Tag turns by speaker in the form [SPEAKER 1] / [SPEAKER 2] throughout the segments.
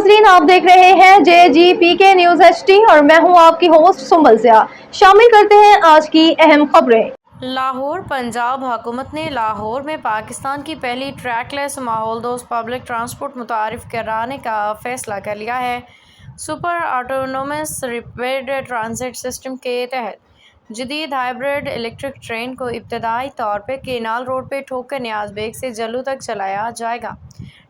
[SPEAKER 1] नाजरीन, आप देख रहे हैं JGPK न्यूज़ HD और मैं हूं आपकी होस्ट सुंबल ज़िया। शामिल करते हैं आज की अहम खबरें।
[SPEAKER 2] लाहौर पंजाब हुकूमत ने लाहौर में पाकिस्तान की पहली ट्रैकलेस माहौल दोस्त पब्लिक ट्रांसपोर्ट मुतारिफ कराने का फैसला कर लिया है। Super autonomous rapid transit system के तहत जदीद हाइब्रिड इलेक्ट्रिक ट्रेन को इब्तदाई तौर पर केनाल रोड पर ठोकर नियाज बेग से जल्लू तक चलाया जाएगा।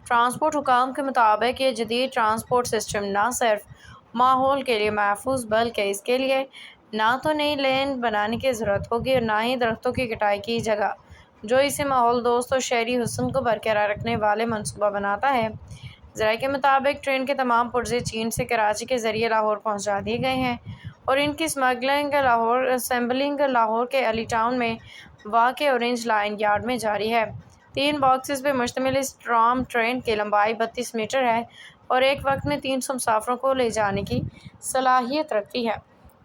[SPEAKER 2] ट्रांसपोर्ट हुकाम के मुताबिक ये जदीद ट्रांसपोर्ट सिस्टम न सिर्फ माहौल के लिए महफूज बल्कि इसके लिए ना तो नई लेन बनाने की ज़रूरत होगी और ना ही दरख्तों की कटाई की जगह, जो इसे माहौल दोस्त और शहरी हुस्न को बरकरार रखने वाले मनसूबा बनाता है। ज़राए के मुताबिक ट्रेन के तमाम पुर्जे चीन से कराची के ज़रिए लाहौर पहुंचा दिए गए हैं और इनकी स्मगलिंग लाहौर असेंबलिंग लाहौर के अली टाउन में वाक़ ऑरेंज लाइन यार्ड में जारी है। 3 बॉक्सेस पर मुश्तमिल इस ट्राम ट्रेन की लंबाई 32 मीटर है और एक वक्त में 300 मुसाफिरों को ले जाने की सलाहियत रखती है।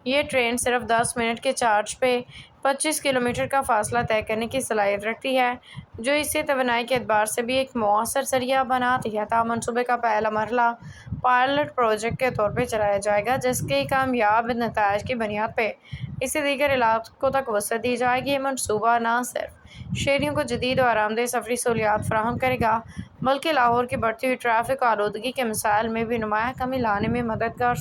[SPEAKER 2] ये ट्रेन सिर्फ 10 मिनट के चार्ज पे 25 किलोमीटर का फासला तय करने की सलाहियत रखती है, जो इसे तवानाई के एतबार से भी एक मौसर जरिया बनाती है। मनसूबे का पहला मरहला पायलट प्रोजेक्ट के तौर पर चलाया जाएगा, जिसके कामयाब नताइज की बुनियाद पे इसे दीगर इलाकों तक वसअत दी जाएगी। ये मनसूबा न सिर्फ शहरियों को जदीद और आरामदेह सफरी सहूलियात फराहम करेगा, बल्कि लाहौर की बढ़ती हुई ट्रैफिक और आलूदगी के मसाइल में भी नुमाया कमी लाने में मददगार